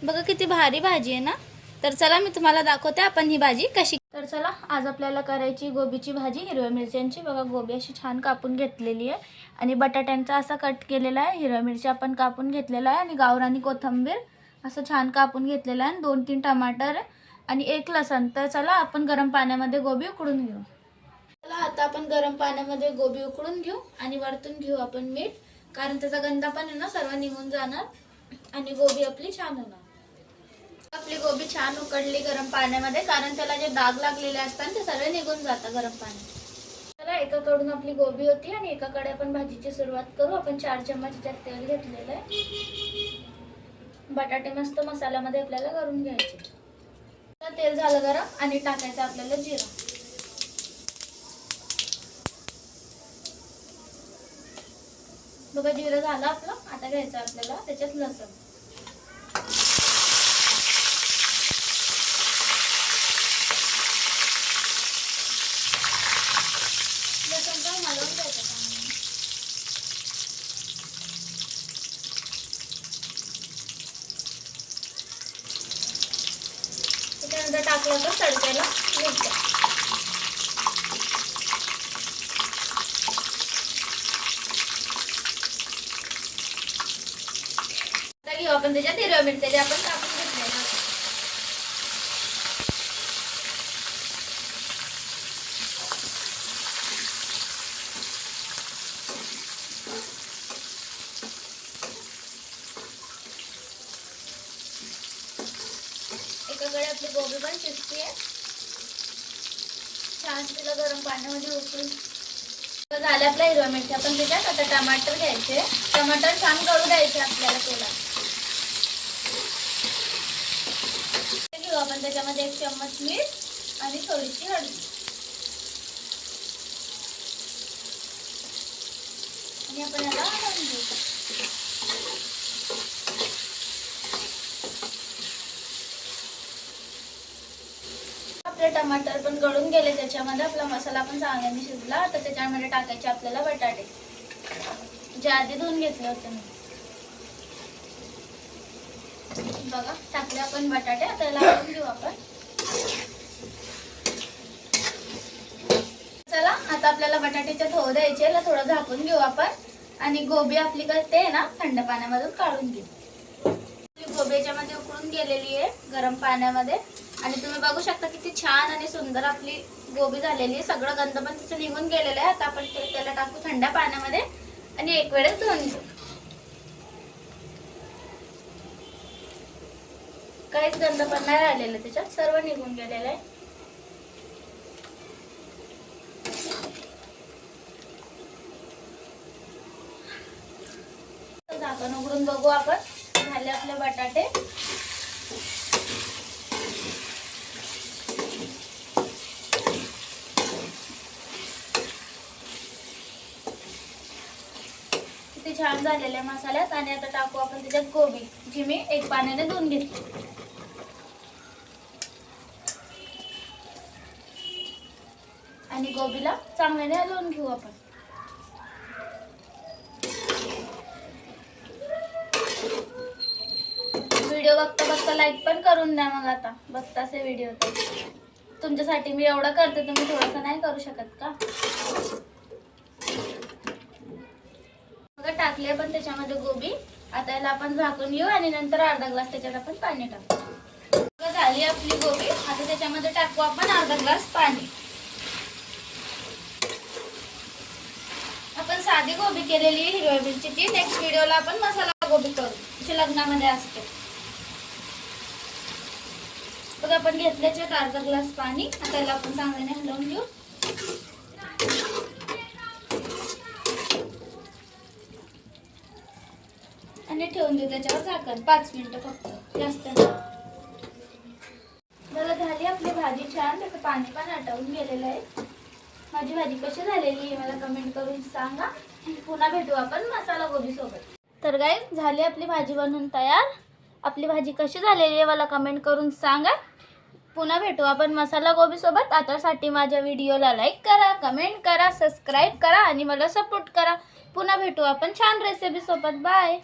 बघा किती भारी भाजी आहे ना। तर चला मी तुम्हाला दाखवते आपण ही भाजी कशी। तर चला आज आपल्याला करायची गोबीची भाजी हिरव्या मिरच्यांची। बघा गोबी अशी छान कापून घेतलेली आहे आणि बटाट्यांचा असा कट केलेला आहे, हिरव्या मिरच्या आपण कापून घेतलेला आहे आणि गावरानी कोथिंबीर असं छान कापून घेतलेला आहे, 2-3 टमाटर आणि 1 लसूण। तर चला आपण गरम पाण्यामध्ये गोबी उकडून घेऊ। चला आता आपण गरम पाण्यामध्ये गोबी उकडून घेऊ आणि वरतून घेऊ आपण मीठ, कारण त्याचा गंध पण आहे ना सर्व निघून जाणार आणि गोबी आपली छान होणार। आपली गोबी छान उकडली गरम पाण्यामध्ये, कारण त्याला जे डाग लागलेले असतात ते सर्व निघून जातात गरम पाण्यात। चला एकाकडून आपली गोबी होती आणि एकाकडे आपण भाजीची सुरुवात करू। आपण 4 चम्मच त्यात तेल घेतलेलं आहे। बटाटे मस्त मसाल्यामध्ये आपल्याला करून घ्यायचे। तर तेल झालं गरम आणि टाकायचं आपल्याला जिरा। बघा जिरं झालं आपलं, आता घ्यायचं आपल्याला त्याच्यात लसूण। हलवून घ्यायचं चांगलं। त्याच्यानंतर टाकलं तर तडक्याला मिरच्या। आता घेऊ आपण त्याच्यात हिरव्या मिरच्या जे आपण कापून घेतलेल्या। एकाकडे आपली गोबी पण शिजती आहे, छान तिला गरम पाण्यामध्ये उकळून झाले। आपल्या हिरव्या मिरच्या पण त्याच्यात आता टमाटर घ्यायचे, टमाटर छान गळू द्यायचे आपल्याला तेलात। घेऊ आपण त्याच्यामध्ये 1 चम्मच मीठ आणि थोडीशी हळद आणि आपण याला हलवून घेऊ। आपले टमाटर पण गळून गेले, त्याच्यामध्ये आपला मसाला पण चांगल्याने शिजला। आता त्याच्यामध्ये टाकायचे आपल्याला बटाटे जे आधी धुवून घेतले होते मी। बघा टाकले आपण बटाटे, आता याला हलवून घेऊ आपण। चला आता आपल्याला बटाट्याच्या थो द्यायचे, याला थोडं झाकून घेऊ आपण आणि गोबी आपली करते आहे ना थंड पाण्यामधून काढून घेऊ। गोबी याच्यामध्ये उकळून गेलेली आहे गरम पाण्यामध्ये आणि तुम्ही बघू शकता किती छान आणि सुंदर आपली गोबी झालेली आहे। सगळं गंध पण तिचं निघून गेलेलं आहे। आता आपण त्याला टाकू थंड पाण्यामध्ये आणि एक वेळेस धुवून घेऊ। काहीच गंध पण नाही राहिलेलं त्याच्यात, सर्व निघून गेलेलं आहे। झाकण उघडून बघू आपण, झाले आपले बटाटे। किती छान झालेले मसाल्यात आणि आता टाकू आपण त्याच्यात गोबी जी मी 1 पाण्याने धुवून घेतली आणि गोबीला चांगल्याने हलवून घेऊ आपण। व्हिडिओ बघता बघता लाईक पण करून द्या। मग आता बघताच व्हिडिओ तर तुमच्यासाठी मी एवढं करते, तुम्ही थोडंसं नाही करू शकत का? बघा टाकली आपण त्याच्यामध्ये गोबी, आता याला आपण झाकून घेऊ आणि नंतर अर्धा ग्लास त्याच्यात आपण पाणी टाकू। बघा झाली आपली गोबी, आता त्याच्यामध्ये टाकू आपण अर्धा ग्लास पाणी। आपण साधी गोबी केलेली हिरव्या मिरचीची, नेक्स्ट व्हिडिओला आपण मसाला गोबी करू जी लग्नामध्ये असते। बघा आपण घेतल्याचे अर्धा ग्लास पाणी, आता याला आपण चांगल्याने हलवून घेऊ आणि ठेवून देऊ त्याच्यावर झाकण 5 मिनिटं फक्त, जास्त नाही। बघा झाली आपली भाजी छान, त्याचं पाणी पण आटवून गेलेलं आहे। माझी भाजी कशी झालेली आहे मला कमेंट करून सांगा। पुन्हा भेटू आपण मसाला गोबी सोबत। तर गाईस झाली आपली भाजी बनवून तयार। आपली भाजी कशी झालेली आहे मला कमेंट करून सांगा। पुन्हा भेटू आपण मसाला गोबी सोबत। आतासाठी माझ्या व्हिडिओला लाईक करा, कमेंट करा, सबस्क्राईब करा आणि मला सपोर्ट करा। पुन्हा भेटू आपण छान रेसिपी सोबत। बाय।